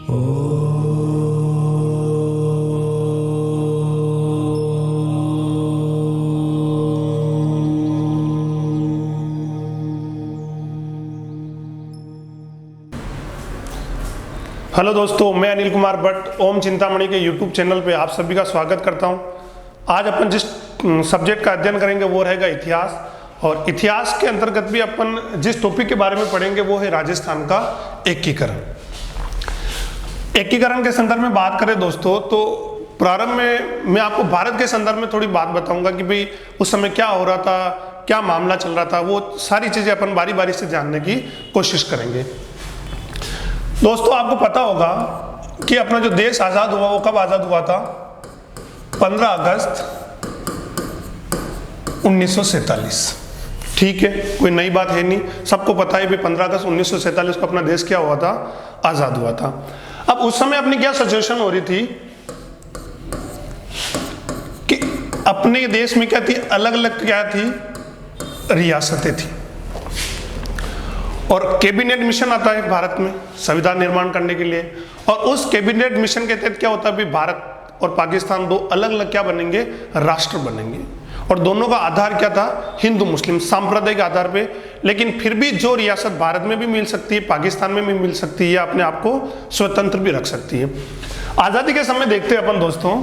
Hello दोस्तों, मैं अनिल कुमार भट्ट ओम चिंतामणि के यूट्यूब चैनल पे आप सभी का स्वागत करता हूं। आज अपन जिस सब्जेक्ट का अध्ययन करेंगे वो रहेगा इतिहास, और इतिहास के अंतर्गत भी अपन जिस टॉपिक के बारे में पढ़ेंगे वो है राजस्थान का एकीकरण। एकीकरण के संदर्भ में बात करें दोस्तों, तो प्रारंभ में मैं आपको भारत के संदर्भ में थोड़ी बात बताऊंगा कि भाई उस समय क्या हो रहा था, क्या मामला चल रहा था, वो सारी चीजें अपन बारी बारी से जानने की कोशिश करेंगे। दोस्तों, आपको पता होगा कि अपना जो देश आज़ाद हुआ वो कब आज़ाद हुआ था? 15 अगस्त 1947। ठीक है, कोई नई बात है नहीं, सबको पता है भी 15 अगस्त 1947 को अपना देश क्या हुआ था? आज़ाद हुआ था। अब उस समय अपनी क्या सिचुएशन हो रही थी कि अपने देश में क्या थी, अलग अलग क्या थी, रियासतें थी, और कैबिनेट मिशन आता है भारत में संविधान निर्माण करने के लिए, और उस कैबिनेट मिशन के तहत क्या होता है, भी भारत और पाकिस्तान दो अलग अलग क्या बनेंगे, राष्ट्र बनेंगे, और दोनों का आधार क्या था, हिंदू मुस्लिम सांप्रदायिक आधार पे। लेकिन फिर भी जो रियासत भारत में भी मिल सकती है, पाकिस्तान में भी मिल सकती है, या अपने आप को स्वतंत्र भी रख सकती है। आजादी के समय देखते हैं अपन दोस्तों,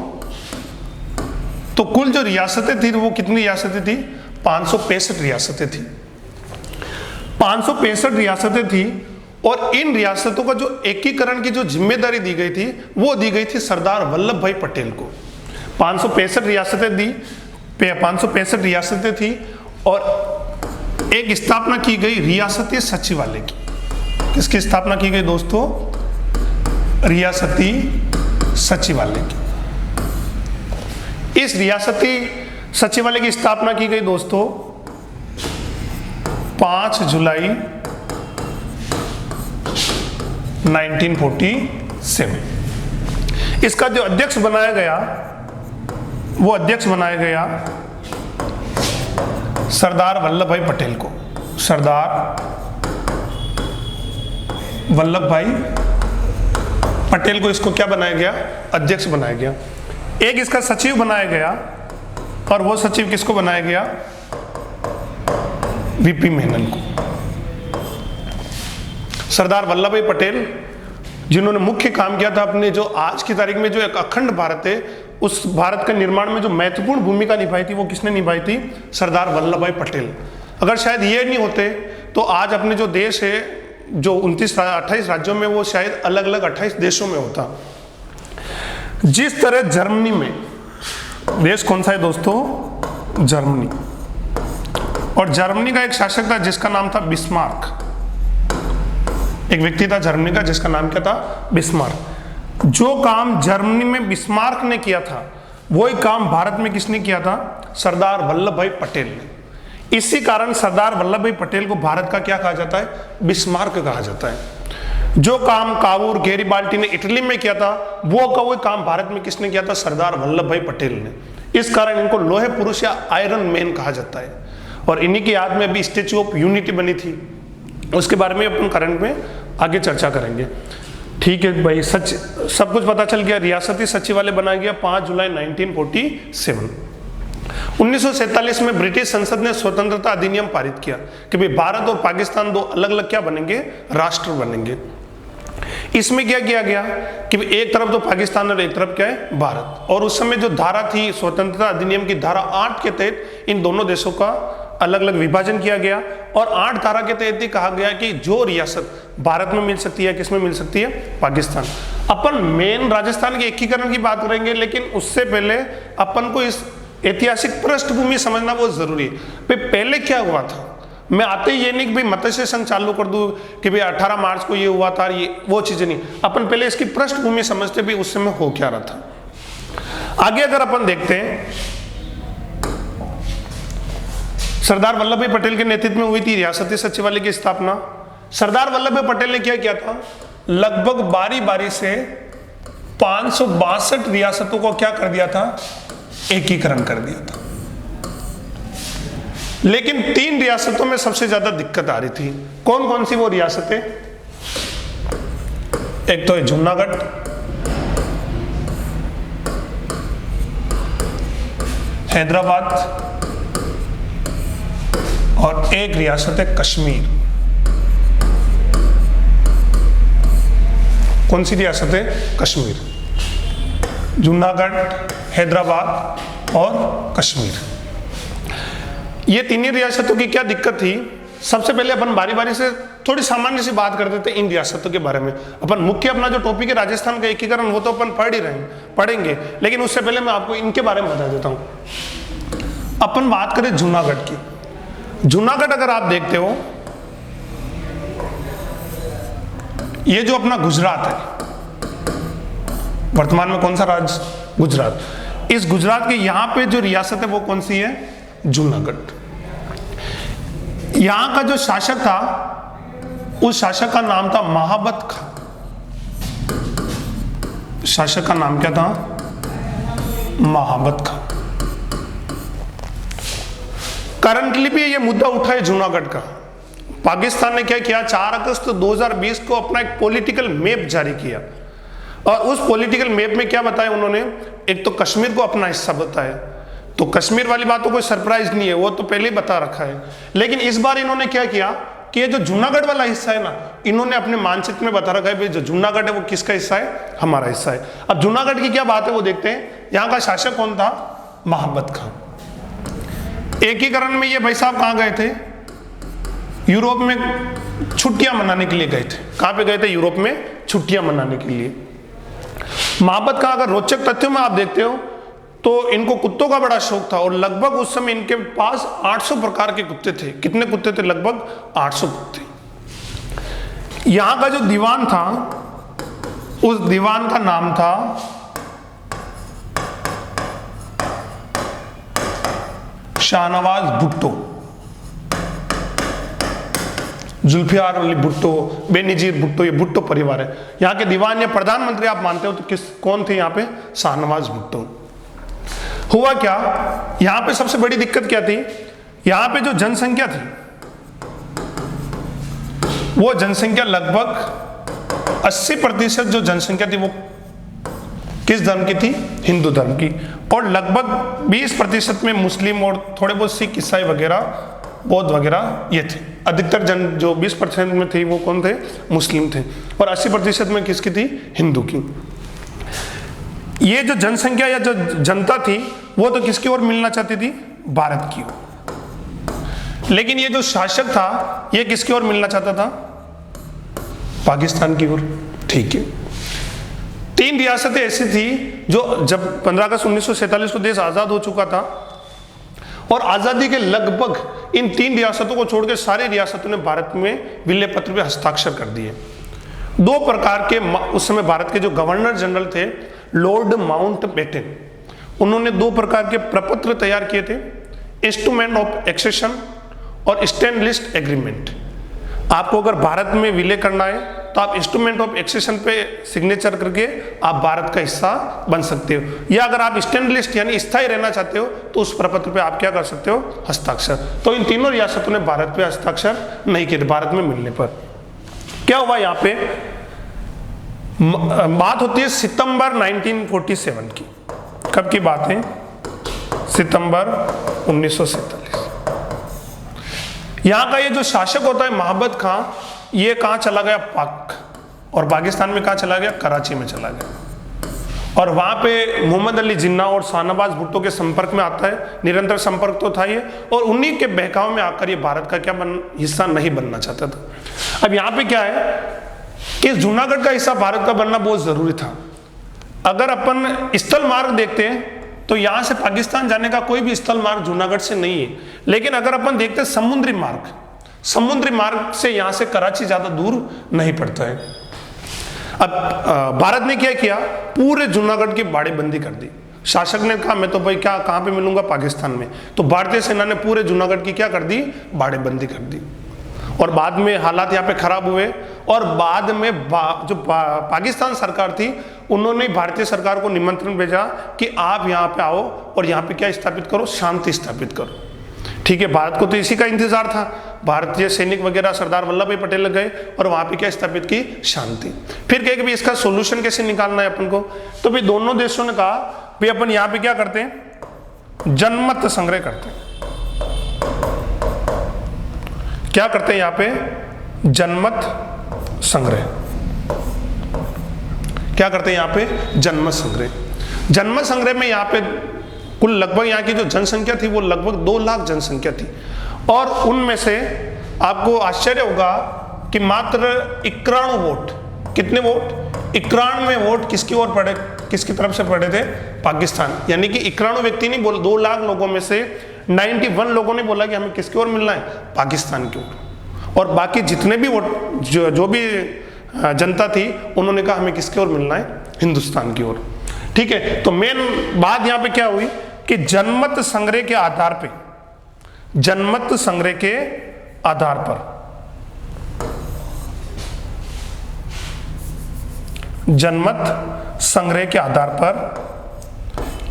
तो कुल जो रियासतें थी वो कितनी रियासतें थी? 565 रियासतें थी। 565 रियासतें थी, और इन रियासतों का जो एकीकरण की जो जिम्मेदारी दी गई थी वो दी गई थी सरदार वल्लभ भाई पटेल को। 565 रियासतें थी, और एक स्थापना की गई रियासती सचिवालय की। किसकी स्थापना की गई दोस्तों? रियासती सचिवालय की। इस रियासती सचिवालय की स्थापना की गई दोस्तों 5 जुलाई 1947। इसका जो अध्यक्ष बनाया गया वो अध्यक्ष बनाया गया सरदार वल्लभ भाई पटेल को। सरदार वल्लभ भाई पटेल को इसको क्या बनाया गया? अध्यक्ष बनाया गया। एक इसका सचिव बनाया गया, और वो सचिव किसको बनाया गया? वीपी मेनन को। सरदार वल्लभ भाई पटेल जिन्होंने मुख्य काम किया था अपने जो आज की तारीख में जो एक अखंड भारत है, उस भारत के निर्माण में जो महत्वपूर्ण भूमिका निभाई थी वो किसने निभाई थी? सरदार वल्लभ भाई पटेल। अगर शायद ये नहीं होते तो आज अपने जो देश है जो 28 राज्यों में, वो शायद अलग अलग 28 देशों में होता। जिस तरह जर्मनी में, देश कौन सा है दोस्तों? जर्मनी। और जर्मनी का एक शासक था जिसका नाम था बिस्मार्क। एक व्यक्ति था जर्मनी का जिसका नाम क्या था? बिस्मार्क। जो काम जर्मनी में बिस्मार्क ने किया था वही काम भारत में किसने किया था? सरदार वल्लभ भाई पटेल ने। इसी कारण सरदार वल्लभ भाई पटेल को भारत का क्या कहा जाता है? बिस्मार्क कहा जाता है। जो काम कावूर गैरिबाल्डी ने इटली में किया था वो काम भारत में किसने किया था? सरदार वल्लभ भाई पटेल ने। इस कारण इनको लोहे पुरुष या आयरन मैन कहा जाता है, और इन्हीं की याद में अभी स्टैच्यू ऑफ यूनिटी बनी थी। उसके बारे में अपन करंट में आगे चर्चा करेंगे। ठीक है भाई, सब कुछ पता चल गया। रियासती सचिवालय बनाया गया 5 जुलाई 1947। 1947 में ब्रिटिश संसद ने स्वतंत्रता अधिनियम पारित किया कि भाई भारत और पाकिस्तान दो अलग अलग क्या बनेंगे? राष्ट्र बनेंगे। इसमें क्या किया गया कि एक तरफ तो पाकिस्तान और एक तरफ क्या है? भारत। और उस समय जो धारा थी स्वतंत्रता अधिनियम की धारा 8 के तहत इन दोनों देशों का अलग अलग विभाजन किया गया, और 8 धारा के तहत ही कहा गया कि जो रियासत भारत में मिल सकती है, किसमें मिल सकती है? पाकिस्तान। अपन मेन राजस्थान के एकीकरण की बात करेंगे, लेकिन उससे पहले अपन को इस ऐतिहासिक पृष्ठभूमि समझना बहुत जरूरी है। पहले क्या हुआ था? मैं आते ही ये नहीं कि भाई मत्स्य संघ चालू कर दूं कि भाई 18 मार्च को ये हुआ था, ये वो चीजें नहीं। अपन पहले इसकी पृष्ठभूमि समझते भी उस समय हो क्या रहा था। आगे अगर अपन देखते हैं, सरदार वल्लभ भाई पटेल के नेतृत्व में हुई थी रियासती सचिवालय की स्थापना। सरदार वल्लभ भाई पटेल ने क्या किया था? लगभग बारी बारी से 562 रियासतों को क्या कर दिया था? एकीकरण कर दिया था। लेकिन 3 रियासतों में सबसे ज्यादा दिक्कत आ रही थी। कौन कौन सी वो रियासतें? एक तो है जूनागढ़, हैदराबाद और एक रियासत है कश्मीर। कौन सी रियासत है? कश्मीर। जूनागढ़, हैदराबाद और कश्मीर, ये तीनों रियासतों की क्या दिक्कत थी? सबसे पहले अपन बारी बारी से थोड़ी सामान्य सी बात कर देते हैं इन रियासतों के बारे में। अपन मुख्य अपना जो टॉपिक है राजस्थान का एकीकरण, वो तो अपन पढ़ ही पढ़ेंगे, लेकिन उससे पहले मैं आपको इनके बारे में बता देता हूं। अपन बात करें जूनागढ़ की। जूनागढ़ अगर आप देखते हो, ये जो अपना गुजरात है, वर्तमान में कौन सा राज्य? गुजरात। इस गुजरात के यहां पे जो रियासत है वो कौन सी है? जूनागढ़। यहां का जो शासक था, उस शासक का नाम था महाबत खां। शासक का नाम क्या था? महाबत खां। करंटली भी ये मुद्दा उठा है जूनागढ़ का। पाकिस्तान ने क्या किया? 4 अगस्त 2020 को अपना एक पॉलिटिकल मैप जारी किया, और उस पॉलिटिकल मैप में क्या बताया उन्होंने? एक तो कश्मीर को अपना हिस्सा बताया। तो कश्मीर वाली बात तो कोई सरप्राइज नहीं है, वो तो पहले ही बता रखा है। लेकिन इस बार इन्होंने क्या किया कि ये जो जूनागढ़ वाला हिस्सा है ना, इन्होंने अपने मानचित्र में बता रखा है भाई जो जूनागढ़ है वो किसका हिस्सा है? हमारा हिस्सा है। अब जूनागढ़ की क्या बात है वो देखते हैं। यहाँ का शासक कौन था? महाबत खां। एकीकरण में ये भाई साहब कहाँ गए थे? यूरोप में छुट्टियां मनाने के लिए गए थे। कहाँ पे गए थे? यूरोप में छुट्टियां मनाने के लिए। महाबत खां, अगर रोचक तथ्यों में आप देखते हो तो इनको कुत्तों का बड़ा शौक था, और लगभग उस समय इनके पास 800 प्रकार के कुत्ते थे। कितने कुत्ते थे? लगभग 800 कुत्ते। यहां का जो दीवान था, उस दीवान का नाम था शाहनवाज भुट्टो। जुल्फिकार अली भुट्टो, बेनजीर भुट्टो, ये भुट्टो परिवार है। यहाँ के दीवान या प्रधानमंत्री आप मानते हो तो कौन थे यहाँ पे? शाहनवाज भुट्टो। हुआ क्या, यहाँ पे सबसे बड़ी दिक्कत क्या थी? यहाँ पे जो जनसंख्या थी, वो जनसंख्या लगभग 80% जो जनसंख्या थी वो किस धर्म की थी? हिंदू धर्म की। और लगभग 20% में मुस्लिम और थोड़े बहुत सिख, ईसाई वगैरह, बौद्ध वगैरह ये थे। अधिकतर जन जो 20% में थे वो कौन थे? मुस्लिम थे। और 80% में किसकी थी? हिंदू की। ये जो जनसंख्या या जो जनता थी वो तो किसकी ओर मिलना चाहती थी? भारत की ओर। लेकिन ये जो शासक था ये किसकी ओर मिलना चाहता था? पाकिस्तान की ओर। ठीक है। 3 रियासतें ऐसी थी जो जब 15 अगस्त 1947 को देश आजाद हो चुका था, और आजादी के लगभग इन 3 रियासतों को छोड़कर सारी रियासतों ने भारत में विलय पत्र पे हस्ताक्षर कर दिए। 2 प्रकार के उस समय भारत के जो गवर्नर जनरल थे, लॉर्ड माउंटबेटन, उन्होंने 2 प्रकार के प्रपत्र तैयार किए थे, इंस्ट्रूमेंट ऑफ एक्सेशन और स्टैंड लिस्ट एग्रीमेंट। आपको अगर भारत में विलय करना है तो आप इंस्ट्रूमेंट ऑफ एक्सेशन पे सिग्नेचर करके आप भारत का हिस्सा बन सकते हो, या अगर आप स्टैंड लिस्ट यानी स्थायी रहना चाहते हो तो उस प्रपत्र पे आप क्या कर सकते हो? हस्ताक्षर। तो इन तीनों रियासतों ने भारत पे हस्ताक्षर नहीं किए थे। भारत में मिलने पर क्या हुआ? यहाँ पे बात होती है सितंबर 1947 की। कब की बात है? सितंबर 1947। यहाँ का ये जो शासक होता है महाबत खां, ये कहाँ चला गया? पाक। और पाकिस्तान में कहाँ चला गया? कराची में चला गया। और वहाँ पे मोहम्मद अली जिन्ना और शाहनवाज भुट्टो के संपर्क में आता है। निरंतर संपर्क तो था ये, और उन्हीं के बहकाव में आकर ये भारत का हिस्सा नहीं बनना चाहता था। अब यहाँ पे क्या है कि जूनागढ़ का हिस्सा भारत का बनना बहुत जरूरी था। अगर अपन स्थल मार्ग देखते हैं तो यहाँ से पाकिस्तान जाने का कोई भी स्थल मार्ग जूनागढ़ से नहीं है। लेकिन अगर अपन देखते हैं समुद्री मार्ग से यहाँ से कराची ज्यादा दूर नहीं पड़ता है। अब भारत ने क्या किया? पूरे जूनागढ़ की बाड़ेबंदी कर दी। शासक ने कहा मैं तो भाई क्या कहाँ पे मिलूंगा? पाकिस्तान में। तो भारतीय सेना ने पूरे जूनागढ़ की क्या कर दी? बाड़ेबंदी कर दी। और बाद में हालात यहाँ पे खराब हुए, और बाद में जो पाकिस्तान सरकार थी उन्होंने भारतीय सरकार को निमंत्रण भेजा कि आप यहाँ पे आओ और यहाँ पे क्या स्थापित करो? शांति स्थापित करो। ठीक है, भारत को तो इसी का इंतजार था। भारतीय सैनिक वगैरह सरदार वल्लभ भाई पटेल गए और वहां पे क्या स्थापित की, शांति। फिर कहे कि भाई इसका सोल्यूशन कैसे निकालना है अपन को, तो भाई दोनों देशों ने कहा भाई अपन यहाँ पे क्या करते हैं, जनमत संग्रह करते हैं। क्या करते हैं यहाँ पे, जनमत संग्रह। क्या करते हैं यहाँ पे, जनमत संग्रह। जनमत संग्रह में यहाँ पे कुल लगभग यहाँ की जो जनसंख्या थी वो लगभग 2 लाख जनसंख्या थी, और उनमें से आपको आश्चर्य होगा कि मात्र 91 वोट, कितने वोट, 91 वोट किसकी ओर पड़े, किसकी तरफ से पड़े थे, पाकिस्तान। यानी कि 91 व्यक्ति नहीं बोल, 2 लाख लोगों में से 91 लोगों ने बोला कि हमें किसकी ओर मिलना है, पाकिस्तान की ओर। और बाकी जितने भी वोट जो भी जनता थी उन्होंने कहा हमें किसकी ओर मिलना है, हिंदुस्तान की ओर। ठीक है, तो मेन बात यहां पे क्या हुई कि जनमत संग्रह के आधार पे, जनमत संग्रह के आधार पर, जनमत संग्रह के आधार पर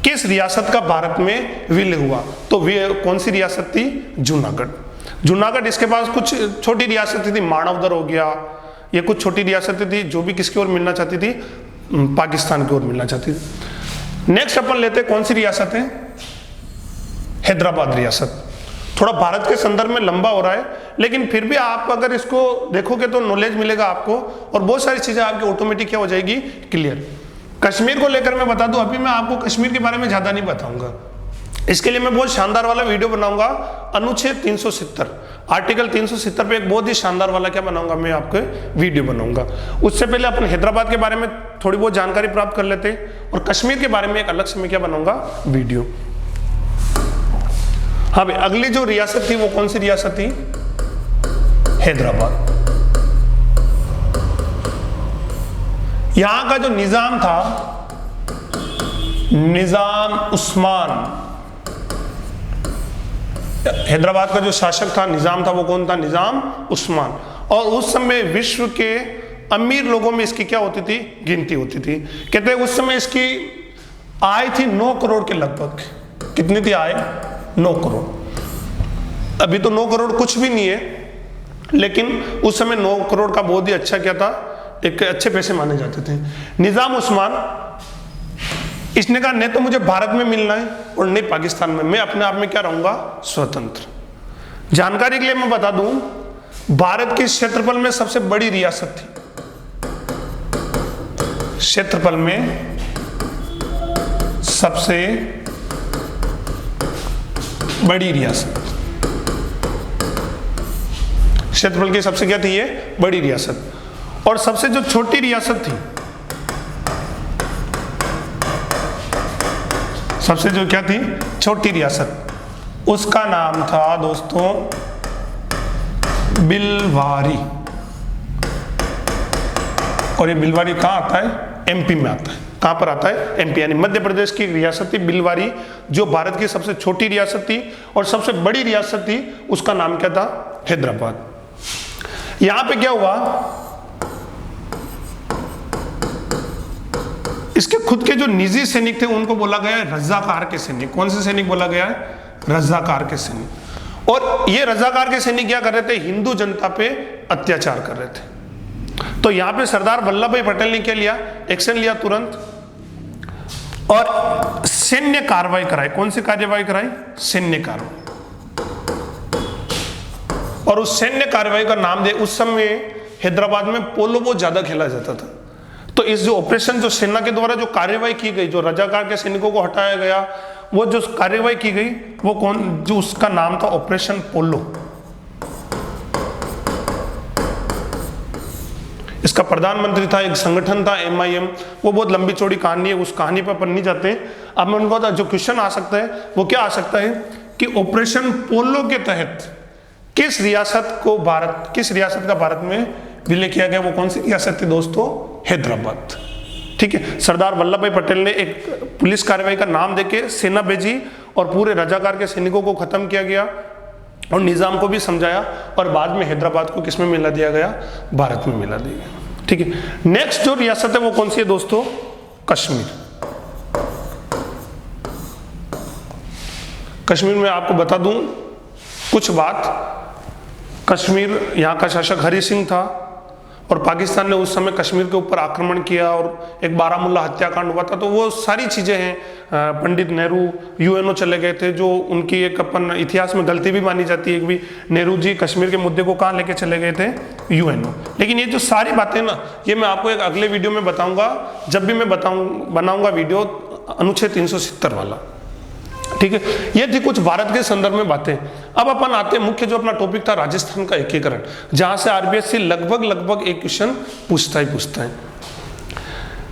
किस रियासत का भारत में विलय हुआ, तो कौन सी रियासत थी, जूनागढ़। जूनागढ़, इसके पास कुछ छोटी रियासतें थी, मानवदर हो गया, ये कुछ छोटी रियासतें थी जो भी किसकी ओर मिलना चाहती थी, पाकिस्तान की ओर मिलना चाहती थी। नेक्स्ट अपन लेते हैं कौन सी रियासत है, हैदराबाद रियासत। थोड़ा भारत के संदर्भ में लंबा हो रहा है, लेकिन फिर भी आप अगर इसको देखोगे तो नॉलेज मिलेगा आपको, और बहुत सारी चीजें आपकी ऑटोमेटिक क्या हो जाएगी, क्लियर। कश्मीर को लेकर मैं बता दूं, अभी मैं आपको कश्मीर के बारे में ज्यादा नहीं बताऊंगा, इसके लिए मैं बहुत शानदार वाला वीडियो बनाऊंगा। अनुच्छेद 370, आर्टिकल 370 पे एक बहुत ही शानदार वाला क्या बनाऊंगा, मैं आपको वीडियो बनाऊंगा। उससे पहले अपन हैदराबाद के बारे में थोड़ी बहुत जानकारी प्राप्त कर लेते हैं, और कश्मीर के बारे में एक अलग से मैं क्या बनाऊंगा, वीडियो। हाँ भाई, अगली जो रियासत थी वो कौन सी रियासत थी, हैदराबाद। यहां का जो निजाम था, निजाम उस्मान, हैदराबाद का जो शासक था, निजाम था, वो कौन था, निजाम उस्मान। और उस समय विश्व के अमीर लोगों में इसकी क्या होती थी, गिनती होती थी। कहते हैं उस समय इसकी आय थी 9 करोड़ के लगभग। कितनी थी आय, 9 करोड़। अभी तो 9 करोड़ कुछ भी नहीं है, लेकिन उस समय 9 करोड़ का बहुत ही अच्छा क्या था, एक अच्छे पैसे माने जाते थे। निजाम उस्मान, इसने कहा नहीं तो मुझे भारत में मिलना है और नहीं पाकिस्तान में, मैं अपने आप में क्या रहूंगा, स्वतंत्र। जानकारी के लिए मैं बता दूं, भारत के क्षेत्रफल में सबसे बड़ी रियासत थी, क्षेत्रफल में सबसे बड़ी रियासत, क्षेत्रफल की सबसे क्या थी, ये बड़ी रियासत। और सबसे जो छोटी रियासत थी, सबसे जो क्या थी, छोटी रियासत, उसका नाम था दोस्तों बिलवारी। और ये बिलवारी कहाँ आता है, एमपी में आता है। कहाँ पर आता है, एमपी, यानी मध्य प्रदेश की रियासत थी बिलवारी, जो भारत की सबसे छोटी रियासत थी। और सबसे बड़ी रियासत थी, उसका नाम क्या था, हैदराबाद। यहां पे क्या हुआ, इसके खुद के जो निजी सैनिक थे उनको बोला गया है रजाकार के सैनिक। कौन से सैनिक बोला गया है, रजाकार के सैनिक। और ये रजाकार के सैनिक क्या कर रहे थे, हिंदू जनता पे अत्याचार कर रहे थे। तो यहां पे सरदार वल्लभ भाई पटेल ने क्या लिया, एक्शन लिया तुरंत, और सैन्य कार्रवाई कराई। कौन सी कार्यवाही कराई, सैन्य कार्रवाई। और उस सैन्य कार्रवाई का नाम दे, उस समय हैदराबाद में पोलो बहुत ज्यादा खेला जाता था। तो इस जो ऑपरेशन, जो सेना के द्वारा जो कार्यवाही की गई, जो रजाकार के सैनिकों को हटाया गया, वो जो कार्यवाही की गई वो कौन, जो उसका नाम था ऑपरेशन पोलो। इसका प्रधानमंत्री था, एक संगठन था MIM, वो बहुत लंबी चौड़ी कहानी है, उस कहानी पर अपन नहीं जाते। अब मैं उनको जो क्वेश्चन आ सकता है वो क्या आ सकता है कि ऑपरेशन पोलो के तहत किस रियासत का भारत में विलय किया गया, वो कौन सी रियासत थी दोस्तों, हैदराबाद। ठीक है, सरदार वल्लभ भाई पटेल ने एक पुलिस कार्रवाई का नाम देके सेना भेजी और पूरे रजाकार के सैनिकों को खत्म किया गया और निजाम को भी समझाया, और बाद में हैदराबाद को किसमें मिला दिया गया, भारत में मिला दिया गया। ठीक है, नेक्स्ट जो रियासत है वो कौन सी है दोस्तों, कश्मीर। कश्मीर में आपको बता दूं कुछ बात, कश्मीर, यहाँ का शासक हरि सिंह था और पाकिस्तान ने उस समय कश्मीर के ऊपर आक्रमण किया और एक बारामुल्ला हत्याकांड हुआ था। तो वो सारी चीज़ें हैं। पंडित नेहरू यूएनओ चले गए थे, जो उनकी एक अपन इतिहास में गलती भी मानी जाती है कि भी नेहरू जी कश्मीर के मुद्दे को कहाँ लेके चले गए थे, यूएनओ। लेकिन ये जो सारी बातें ना, ये मैं आपको एक अगले वीडियो में बताऊंगा, जब भी मैं बनाऊंगा वीडियो अनुच्छेद 370 वाला। ठीक है, ये थी कुछ भारत के संदर्भ में बातें। अब अपन आते हैं मुख्य जो अपना टॉपिक था, राजस्थान का एकीकरण, जहां से आरबीएससी लगभग एक क्वेश्चन पूछता है।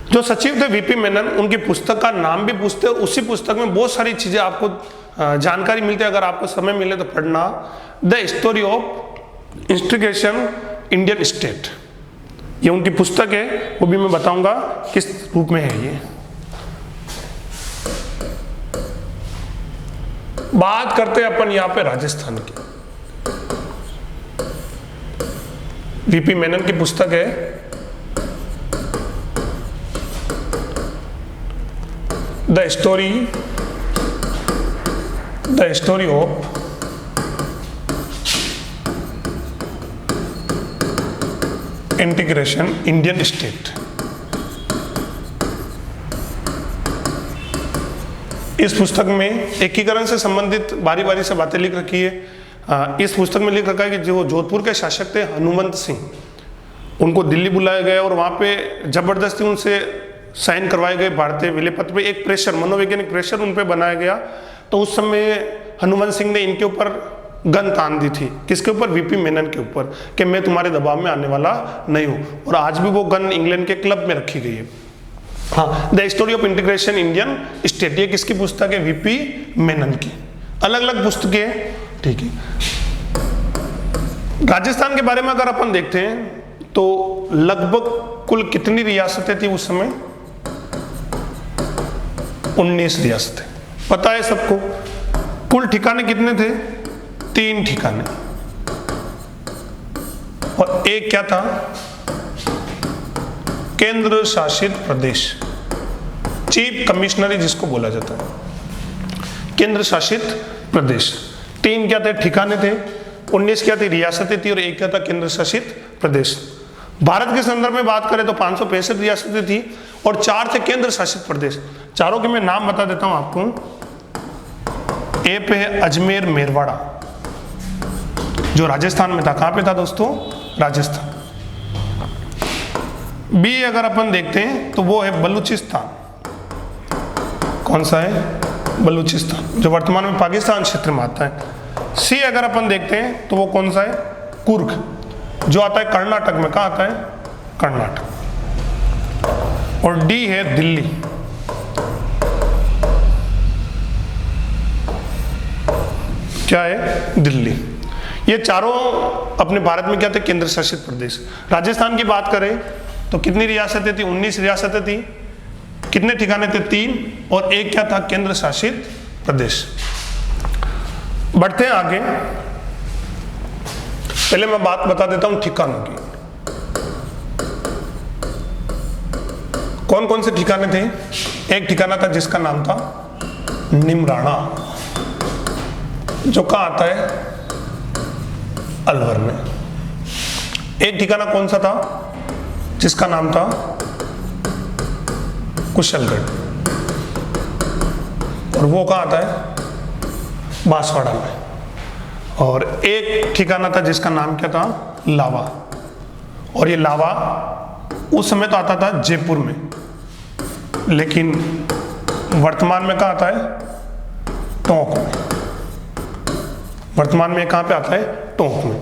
जो सचिव थे वीपी मेनन, उनकी पुस्तक का नाम भी पूछते हैं और उसी पुस्तक में बहुत सारी चीजें आपको जानकारी मिलती है। अगर आपको समय मिले तो पढ़ना, the story of integration Indian state, ये उनकी पुस्तक है, वो भी मैं बताऊंगा किस रूप में है ये। बात करते हैं अपन यहां पे राजस्थान की। वीपी मेनन की पुस्तक है the story of integration Indian state. इस पुस्तक में एकीकरण से संबंधित बारी बारी से बातें लिख रखी है। इस पुस्तक में लिख रखा है कि जो जोधपुर के शासक थे हनुमंत सिंह, उनको दिल्ली बुलाया गया और वहाँ पे जबरदस्ती उनसे साइन करवाए गए भारतीय विलय पत्र पे। एक प्रेशर, मनोवैज्ञानिक प्रेशर उन पे बनाया गया। तो उस समय हनुमंत सिंह ने इनके ऊपर गन तान दी थी। किसके ऊपर? वीपी मेनन के ऊपर, कि मैं तुम्हारे दबाव में आने वाला नहीं हूँ। और आज भी वो गन इंग्लैंड के क्लब में रखी गई है। हाँ, the story of integration Indian state, ये किसकी पुस्तक है? वीपी मेनन की। अलग अलग पुस्तकें, ठीक है। राजस्थान के बारे में अगर अपन देखते हैं तो लगभग कुल कितनी रियासतें थी उस समय? 19 रियासतें। पता है सबको? कुल ठिकाने कितने थे? 3 ठिकाने। और एक क्या था? केंद्र शासित प्रदेश, चीफ कमिश्नरी जिसको बोला जाता है, केंद्र शासित प्रदेश। 3 क्या थे? ठिकाने थे। 19 क्या थी? रियासतें थी। और एक क्या था? केंद्र शासित प्रदेश। भारत के संदर्भ में बात करें तो 565 रियासतें थी और 4 थे केंद्र शासित प्रदेश। चारों के मैं नाम बता देता हूं आपको। ए पे है अजमेर मेरवाड़ा, जो राजस्थान में था। कहां पे था दोस्तों? राजस्थान। बी अगर अपन देखते हैं तो वो है बलूचिस्तान। कौन सा है? बलूचिस्तान, जो वर्तमान में पाकिस्तान क्षेत्र में आता है। सी अगर अपन देखते हैं तो वो कौन सा है? कुर्ग, जो आता है कर्नाटक में। कहां आता है? कर्नाटक। और डी है दिल्ली। क्या है? दिल्ली। ये चारों अपने भारत में क्या थे? केंद्र शासित प्रदेश। राजस्थान की बात करें तो कितनी रियासतें थी? 19 रियासतें थी। कितने ठिकाने थे? 3। और एक क्या था? केंद्र शासित प्रदेश। बढ़ते हैं आगे। पहले मैं बात बता देता हूं ठिकानों की। कौन कौन से ठिकाने थे? एक ठिकाना था जिसका नाम था निमराना, जो कहां आता है? अलवर में। एक ठिकाना कौन सा था? जिसका नाम था कुशलगढ़, और वो कहां आता है? बांसवाड़ा में। और एक ठिकाना था जिसका नाम क्या था? लावा, और ये लावा उस समय तो आता था जयपुर में, लेकिन वर्तमान में कहां आता है? टोंक में। वर्तमान में कहां पे आता है? टोंक में।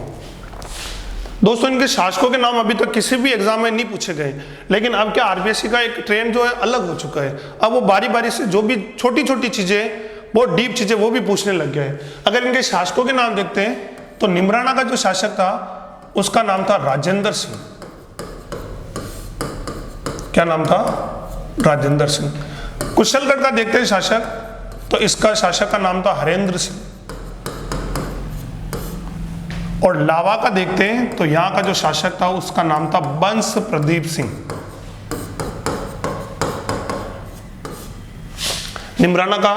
दोस्तों, इनके शासकों के नाम अभी तक किसी भी एग्जाम में नहीं पूछे गए, लेकिन अब क्या आरबीएससी का एक ट्रेंड जो है अलग हो चुका है। अब वो बारी बारी से जो भी छोटी छोटी चीजें, बहुत डीप चीजें, वो भी पूछने लग गया है। अगर इनके शासकों के नाम देखते हैं तो निमराना का जो शासक था उसका नाम था राजेंद्र सिंह। क्या नाम था? राजेंद्र सिंह। कुशलगढ़ का देखते हैं शासक, तो इसका शासक का नाम था हरेंद्र सिंह। और लावा का देखते हैं तो यहां का जो शासक था उसका नाम था बंस प्रदीप सिंह। निमराना का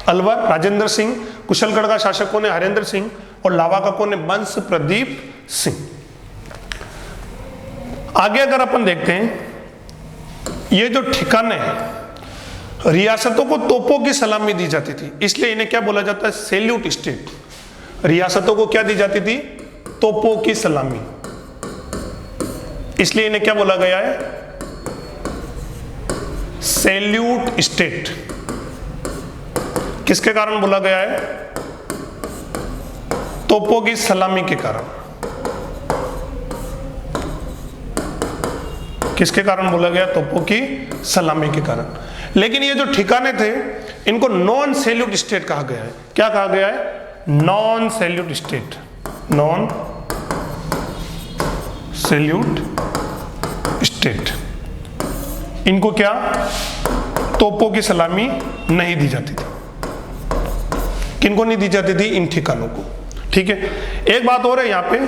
अलवर राजेंद्र सिंह, कुशलगढ़ का शासक कौन है? हरेंद्र सिंह, और लावा का कौन है? बंश प्रदीप सिंह। आगे अगर अपन देखते हैं, ये जो ठिकाने हैं, रियासतों को तोपों की सलामी दी जाती थी, इसलिए इन्हें क्या बोला जाता है? Salute state. रियासतों को क्या दी जाती थी? तोपों की सलामी, इसलिए इन्हें क्या बोला गया है? Salute state. किसके कारण बोला गया है? तोपों की सलामी के कारण। किसके कारण बोला गया? तोपों की सलामी के कारण। लेकिन ये जो ठिकाने थे, इनको नॉन सैल्यूट स्टेट कहा गया है। क्या कहा गया है? Non salute state. Non salute state. इनको क्या? तोपों की सलामी नहीं दी जाती थी। किनको नहीं दी जाती थी? इन ठिकानों को। ठीक है, एक बात और है यहाँ पे,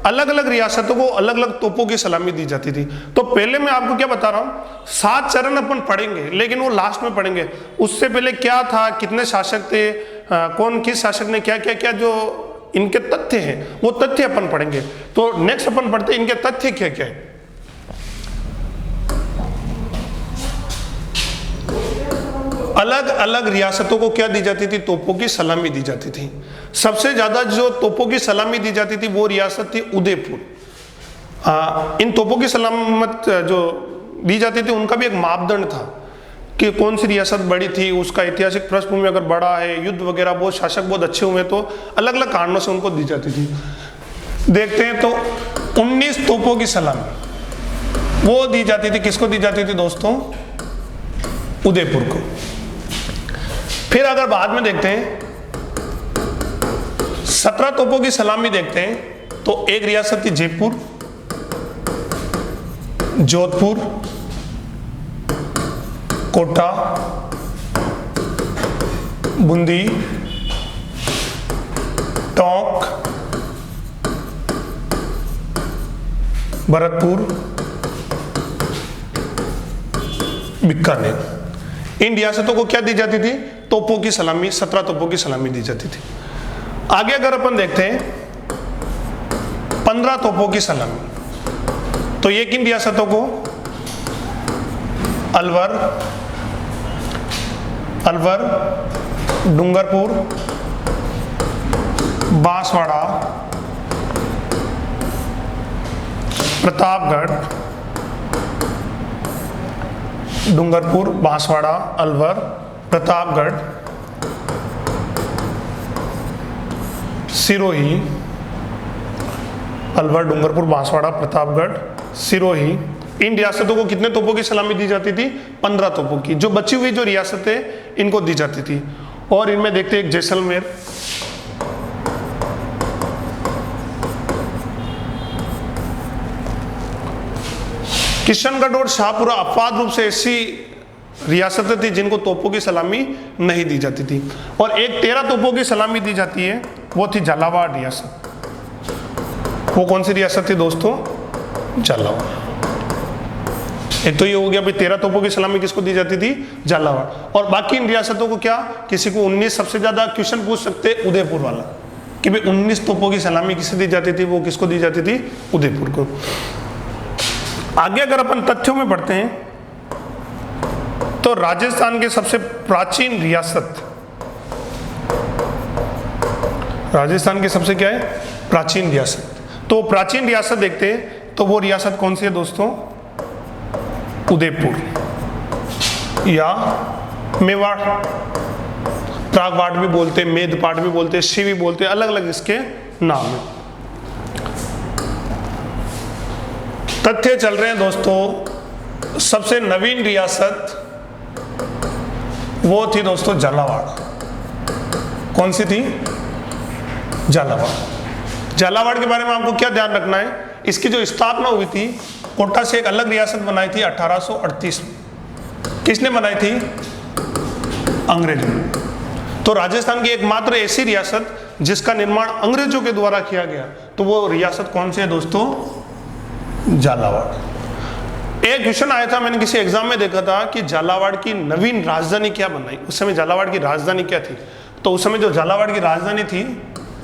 अलग अलग रियासतों को अलग अलग तोपों की सलामी दी जाती थी। तो पहले मैं आपको क्या बता रहा हूं, 7 चरण अपन पढ़ेंगे, लेकिन वो लास्ट में पढ़ेंगे। उससे पहले क्या था, कितने शासक थे, कौन किस शासक ने क्या क्या क्या, जो इनके तथ्य हैं वो तथ्य अपन पढ़ेंगे। तो नेक्स्ट अपन पढ़ते हैं इनके तथ्य क्या क्या है। अलग अलग रियासतों को क्या दी जाती थी? तोपों की सलामी दी जाती थी। सबसे ज्यादा जो तोपों की सलामी दी जाती थी वो रियासत थी उदयपुर। इन तोपों की सलामत जो दी जाती थी, उनका भी एक मापदंड था कि कौन सी रियासत बड़ी थी, उसका ऐतिहासिक पृष्ठभूमि अगर बड़ा है, युद्ध वगैरह बहुत, शासक बहुत अच्छे हुए, तो अलग अलग कारणों से उनको दी जाती थी। देखते हैं तो 19 तोपों की सलामी वो दी जाती थी। किसको दी जाती थी दोस्तों? उदयपुर को। फिर अगर बाद में देखते हैं 17 तोपों की सलामी देखते हैं, तो एक रियासत थी जयपुर, जोधपुर, कोटा, बूंदी, टोंक, भरतपुर, बीकानेर। इन रियासतों को क्या दी जाती थी? तोपों की सलामी, 17 तोपों की सलामी दी जाती थी। आगे अगर अपन देखते हैं 15 तोपों की सलामी, तो ये किन रियासतों को? अलवर, डूंगरपुर, बांसवाड़ा, प्रतापगढ़, डूंगरपुर, बांसवाड़ा, अलवर, प्रतापगढ़, सिरोही, अलवर, डूंगरपुर, बांसवाड़ा, प्रतापगढ़, सिरोही। इन रियासतों को कितने तोपों की सलामी दी जाती थी? 15 तोपों की। जो बची हुई जो रियासतें इनको दी जाती थी। और इनमें देखते हैं एक जैसलमेर, किशनगढ़ और शाहपुरा अपवाद रूप से ऐसी रियासतें थी जिनको तोपों की सलामी नहीं दी जाती थी। और एक 13 तोपों की सलामी दी जाती है, वो थी झालावाड़ रियासत। वो कौन सी रियासत थी दोस्तों? झालावाड़। एक तो ये हो गया भाई, 13 तोपों की सलामी किसको दी जाती थी? झालावाड़। और बाकी इन रियासतों को क्या, किसी को 19, सबसे ज्यादा क्वेश्चन पूछ सकते उदयपुर वाला कि भाई 19 तोपों की सलामी किसे दी जाती थी? वो किसको दी जाती थी? उदयपुर को। आगे अगर अपन तथ्यों में पढ़ते हैं, तो राजस्थान के सबसे प्राचीन रियासत, राजस्थान की सबसे क्या है? प्राचीन रियासत। तो प्राचीन रियासत देखते हैं, तो वो रियासत कौन सी है दोस्तों? उदयपुर या मेवाड़, प्रागवाड़ भी बोलते, मेदपाट भी बोलते, शिवी बोलते, अलग अलग इसके नाम है। तथ्य चल रहे हैं दोस्तों, सबसे नवीन रियासत वो थी दोस्तों झालावाड़। कौन सी थी? झालावाड़। झालावाड़ के बारे में आपको क्या ध्यान रखना है, इसकी जो स्थापना हुई थी, कोटा से एक अलग रियासत बनाई थी 1838 में। किसने बनाई थी? अंग्रेजों ने। तो राजस्थान की एकमात्र ऐसी रियासत जिसका निर्माण अंग्रेजों के द्वारा किया गया, तो वो रियासत कौन सी है दोस्तों? झालावाड़। एक क्वेश्चन आया था, मैंने किसी एग्जाम में देखा था कि झालावाड़ की नवीन राजधानी क्या बनाई। उस समय झालावाड़ की राजधानी क्या थी? तो उस समय जो झालावाड़ की राजधानी थी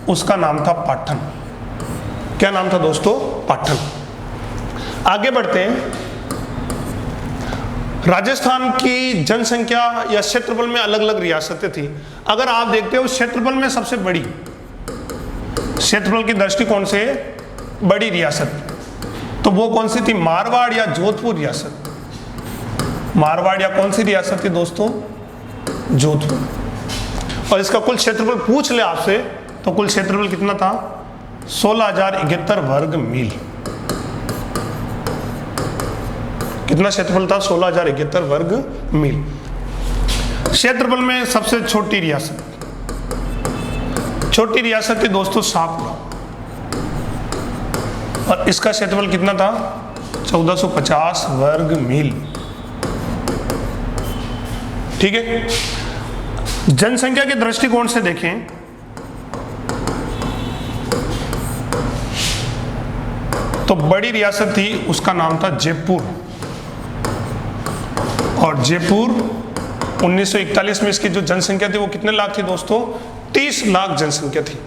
उसका नाम था पाटन। क्या नाम था दोस्तों? पाटन। आगे बढ़ते हैं। राजस्थान की जनसंख्या या क्षेत्रफल में अलग अलग रियासतें थी। अगर आप देखते हो क्षेत्रफल में सबसे बड़ी, क्षेत्रफल की दृष्टिकोण से बड़ी रियासत, तो वो कौन सी थी? मारवाड़ या जोधपुर रियासत। मारवाड़ या कौन सी रियासत थी दोस्तों? जोधपुर। और इसका कुल क्षेत्रफल पूछ ले आपसे तो कुल क्षेत्रफल कितना था? 16,071 वर्ग मील। कितना क्षेत्रफल था? 16,071 वर्ग मील। क्षेत्रफल में सबसे छोटी रियासत, छोटी रियासत थी दोस्तों शाहपुरा, और इसका क्षेत्रफल कितना था? 1450 वर्ग मील। ठीक है। जनसंख्या के दृष्टिकोण से देखें तो बड़ी रियासत थी, उसका नाम था जयपुर, और जयपुर 1941 में इसकी जो जनसंख्या थी वो कितने लाख थी दोस्तों? 30 लाख जनसंख्या थी।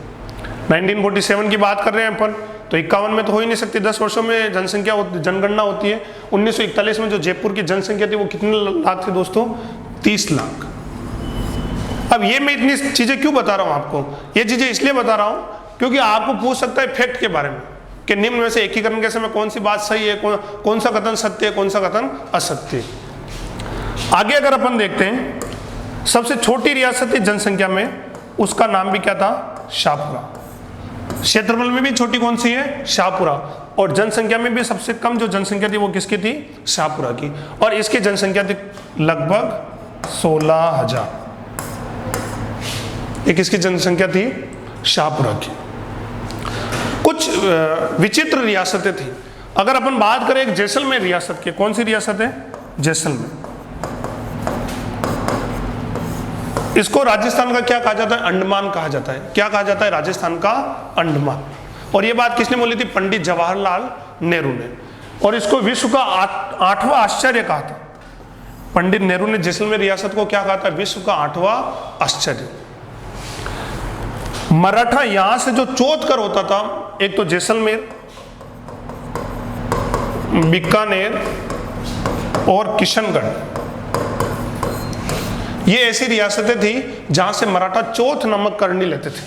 1947 की बात कर रहे हैं अपन, तो 51 में तो हो ही नहीं सकती, 10 वर्षों में जनगणना होती है। 1941 में जो जयपुर की जनसंख्या थी वो कितने लाख थी दोस्तों? 30 लाख। अब ये मैं इतनी चीजें क्यों बता रहा हूं आपको? ये चीजें इसलिए बता रहा हूं क्योंकि आपको पूछ सकता है फैक्ट के बारे में कि निम्न में से एकीकरण के समय कौन सी बात सही है, कौन सा कथन सत्य है, कौन सा कथन असत्य है। आगे अगर अपन देखते हैं, सबसे छोटी रियासत थी जनसंख्या में, उसका नाम भी क्या था? शाहपुरा। क्षेत्रफल में भी छोटी कौन सी है? शाहपुरा। और जनसंख्या में भी सबसे कम जो जनसंख्या थी वो किसकी थी? शाहपुरा की। और इसकी जनसंख्या थी लगभग 16,000। ये किसकी जनसंख्या थी? शाहपुरा की। कुछ विचित्र रियासतें थी। अगर अपन बात करें एक जैसलमेर रियासत की, कौन सी रियासत है? जैसलमेर। इसको राजस्थान का क्या कहा जाता है? अंडमान कहा जाता है। क्या कहा जाता है? राजस्थान का अंडमान। और ये बात किसने बोली थी? पंडित जवाहरलाल नेहरू ने। और इसको विश्व का 8वां आश्चर्य कहा था। पंडित नेहरू ने जैसलमेर रियासत को क्या कहा था? विश्व का 8वां आश्चर्य। मराठा यहां से जो चौथ कर होता था, एक तो जैसलमेर, बीकानेर और किशनगढ़, ये ऐसी रियासतें थी जहां से मराठा चौथ नामक कर नहीं लेते थे।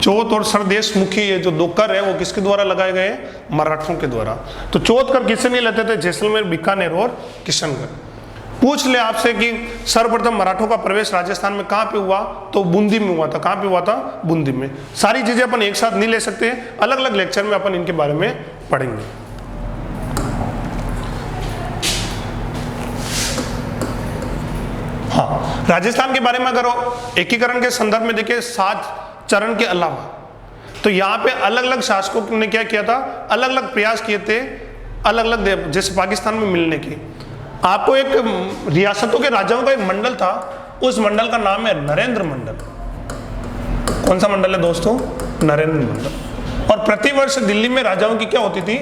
चौथ और सरदेश मुखी ये जो दो कर है वो किसके द्वारा लगाए गए? मराठों के द्वारा। तो चौथ कर किससे नहीं लेते थे? जैसलमेर, बीकानेर और किशनगढ़। पूछ ले आपसे कि सर्वप्रथम मराठों का प्रवेश राजस्थान में कहां पे हुआ? तो बूंदी में हुआ था। कहां पे हुआ था? बूंदी में। सारी चीजें अपन एक साथ नहीं ले सकते, अलग अलग लेक्चर में अपन इनके बारे में पढ़ेंगे। हाँ, राजस्थान के बारे में अगर एकीकरण के संदर्भ में देखें 7 चरण के अलावा, तो यहाँ पे अलग अलग शासकों ने क्या किया था? अलग अलग प्रयास किए थे, अलग अलग, जैसे पाकिस्तान में मिलने के। आपको एक रियासतों के राजाओं का एक मंडल था, उस मंडल का नाम है नरेंद्र मंडल। कौन सा मंडल है दोस्तों? नरेंद्र मंडल। और प्रतिवर्ष दिल्ली में राजाओं की क्या होती थी?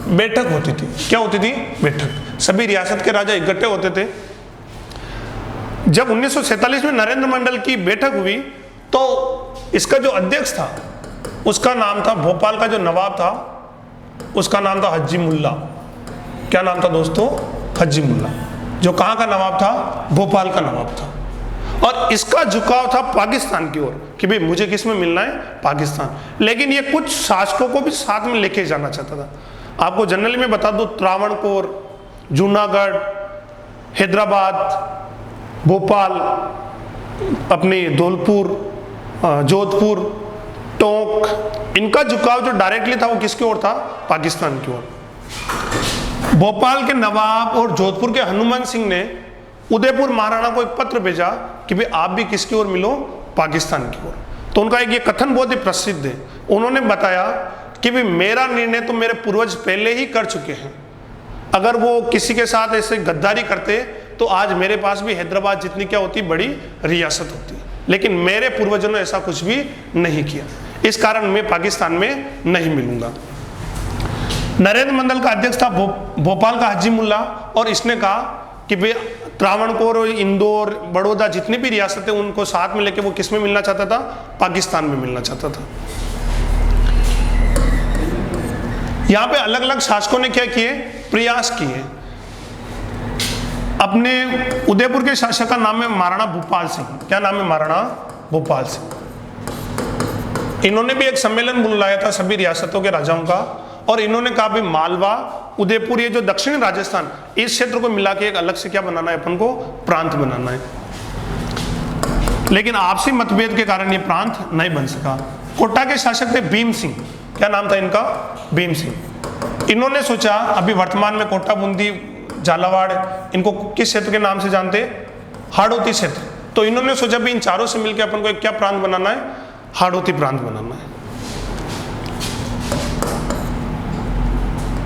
बैठक होती थी। क्या होती थी? बैठक। सभी रियासत के राजा इकट्ठे होते थे। जब 1947 में नरेंद्र मंडल की बैठक हुई तो इसका जो अध्यक्ष था उसका नाम था, भोपाल का जो नवाब था उसका नाम था हज्जी मुल्ला। क्या नाम था दोस्तों? हज्जी मुल्ला। जो कहाँ का नवाब था? भोपाल का नवाब था। और इसका झुकाव था पाकिस्तान की ओर कि भाई मुझे किस में मिलना है? पाकिस्तान। लेकिन ये कुछ शासकों को भी साथ में लेके जाना चाहता था। आपको जनरली मैं बता दूं, त्रावणकोर, जूनागढ़, हैदराबाद, भोपाल, अपनी धौलपुर, जोधपुर, टोंक, इनका झुकाव जो डायरेक्टली था वो किसकी ओर था? पाकिस्तान की ओर। भोपाल के नवाब और जोधपुर के हनुमान सिंह ने उदयपुर महाराणा को एक पत्र भेजा कि भाई आप भी किसकी ओर मिलो? पाकिस्तान की ओर। तो उनका एक ये कथन बहुत ही प्रसिद्ध है। उन्होंने बताया कि भाई मेरा निर्णय तो मेरे पूर्वज पहले ही कर चुके हैं, अगर वो किसी के साथ ऐसे गद्दारी करते तो आज मेरे पास भी हैदराबाद जितनी क्या होती? बड़ी रियासत होती। लेकिन मेरे पूर्वजों ने ऐसा कुछ भी नहीं किया, इस कारण मैं पाकिस्तान में नहीं मिलूंगा। नरेंद्र मंडल का अध्यक्ष था भोपाल का हज्जी मुल्ला, और इसने कहा कि भाई त्रावणकोर और इंदौर, बड़ौदा, जितनी भी रियासतें उनको साथ में लेके वो किस में मिलना चाहता था? पाकिस्तान में मिलना चाहता था। यहां पे अलग अलग शासकों ने क्या किए? प्रयास किए। अपने उदयपुर के शासक का नाम है महाराणा भूपाल सिंह। क्या नाम है? महाराणा भूपाल सिंह। इन्होंने भी एक सम्मेलन बुलाया था सभी रियासतों के राजाओं का, और इन्होंने कहा भी मालवा, उदयपुर, ये जो दक्षिणी राजस्थान, इस क्षेत्र को मिला के एक अलग से क्या बनाना है? अपन को प्रांत बनाना है। लेकिन आपसी मतभेद के कारण ये प्रांत नहीं बन सका। कोटा के शासक थे भीम सिंह। क्या नाम था इनका? भीम सिंह। इन्होंने सोचा, अभी वर्तमान में कोटा, बूंदी, झालावाड़, इनको किस क्षेत्र के नाम से जानते? हाड़ौती क्षेत्र। तो इन्होंने सोचा भी इन चारों से मिलकर अपन को एक क्या प्रांत बनाना है? हाड़ौती प्रांत बनाना है।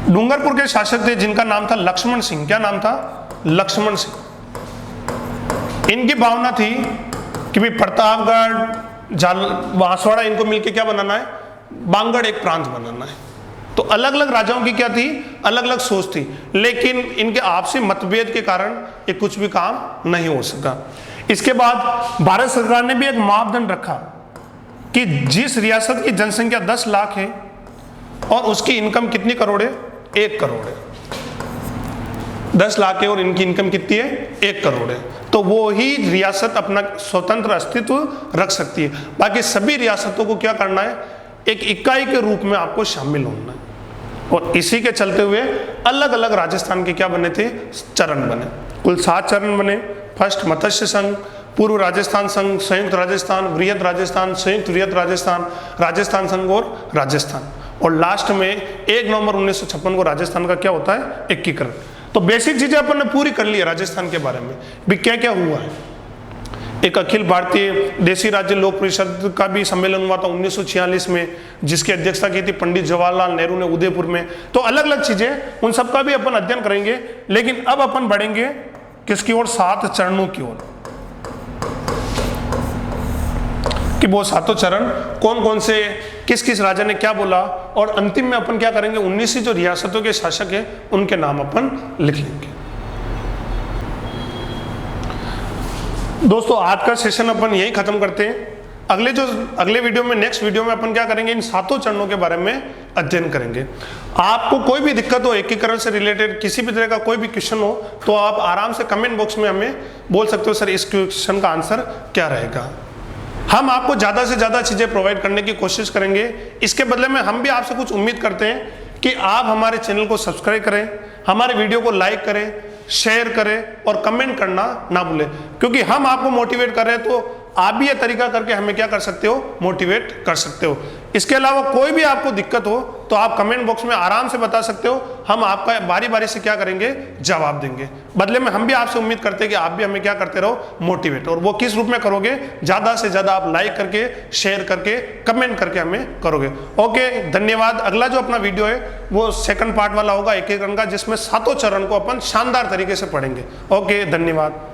डूंगरपुर के शासक थे जिनका नाम था लक्ष्मण सिंह। क्या नाम था? लक्ष्मण सिंह। इनकी भावना थी कि भाई प्रतापगढ़, बांसवाड़ा, इनको मिलकर क्या बनाना है? बांगड़ एक प्रांत बनाना है। तो अलग अलग राजाओं की क्या थी? अलग अलग सोच थी, लेकिन इनके आपसी मतभेद के कारण ये कुछ भी काम नहीं हो सका। इसके बाद भारत सरकार ने भी एक मापदंड रखा कि जिस रियासत की जनसंख्या 10 लाख है और उसकी इनकम कितनी करोड़ है? 1 करोड़ है। 10 लाख है और इनकी इनकम कितनी है? 1 करोड़ है। तो वो ही रियासत अपना स्वतंत्र अस्तित्व रख सकती है। बाकी सभी रियासतों को क्या करना है? एक इकाई के रूप में आपको शामिल होना है। और इसी के चलते हुए अलग अलग राजस्थान के क्या बने थे? चरण बने। कुल 7 चरण बने। फर्स्ट मत्स्य संघ, पूर्व राजस्थान संघ, संयुक्त राजस्थान, वृहद राजस्थान, संयुक्त वृहद राजस्थान, राजस्थान संघ और राजस्थान। और लास्ट में 1 नवंबर 1956 को राजस्थान का क्या होता है? एकीकरण। तो बेसिक चीजें अपन ने पूरी कर ली है राजस्थान के बारे में भी क्या क्या हुआ है। एक अखिल भारतीय देशी राज्य लोक परिषद का भी सम्मेलन हुआ था 1946 में, जिसकी अध्यक्षता की थी पंडित जवाहरलाल नेहरू ने उदयपुर में। तो अलग अलग चीजें, उन सब का भी अपन अध्ययन करेंगे। लेकिन अब अपन बढ़ेंगे किसकी ओर? 7 चरणों की ओर, कि वो 7 चरण कौन कौन से, किस किस राजा ने क्या बोला, और अंतिम में अपन क्या करेंगे? 19 जो रियासतों के शासक हैं उनके नाम अपन लिख लेंगे। दोस्तों आज का सेशन अपन यही खत्म करते हैं। अगले वीडियो में, नेक्स्ट वीडियो में अपन क्या करेंगे? इन 7 चरणों के बारे में अध्ययन करेंगे। आपको कोई भी दिक्कत हो एकीकरण से रिलेटेड, किसी भी तरह का कोई भी क्वेश्चन हो, तो आप आराम से कमेंट बॉक्स में हमें बोल सकते हो, सर इस क्वेश्चन का आंसर क्या रहेगा। हम आपको ज़्यादा से ज़्यादा चीज़ें प्रोवाइड करने की कोशिश करेंगे। इसके बदले में हम भी आपसे कुछ उम्मीद करते हैं कि आप हमारे चैनल को सब्सक्राइब करें, हमारे वीडियो को लाइक करें, शेयर करें और कमेंट करना ना भूलें, क्योंकि हम आपको मोटिवेट कर रहे हैं तो आप भी ये तरीका करके हमें क्या कर सकते हो? मोटिवेट कर सकते हो। इसके अलावा कोई भी आपको दिक्कत हो तो आप कमेंट बॉक्स में आराम से बता सकते हो, हम आपका बारी बारी से क्या करेंगे? जवाब देंगे। बदले में हम भी आपसे उम्मीद करते हैं कि आप भी हमें क्या करते रहो? मोटिवेट। और वो किस रूप में करोगे? ज़्यादा से ज़्यादा आप लाइक करके, शेयर करके, कमेंट करके हमें करोगे। ओके, धन्यवाद। अगला जो अपना वीडियो है वो सेकंड पार्ट वाला होगा एकीकरण का, जिसमें 7 चरण को अपन शानदार तरीके से पढ़ेंगे। ओके, धन्यवाद।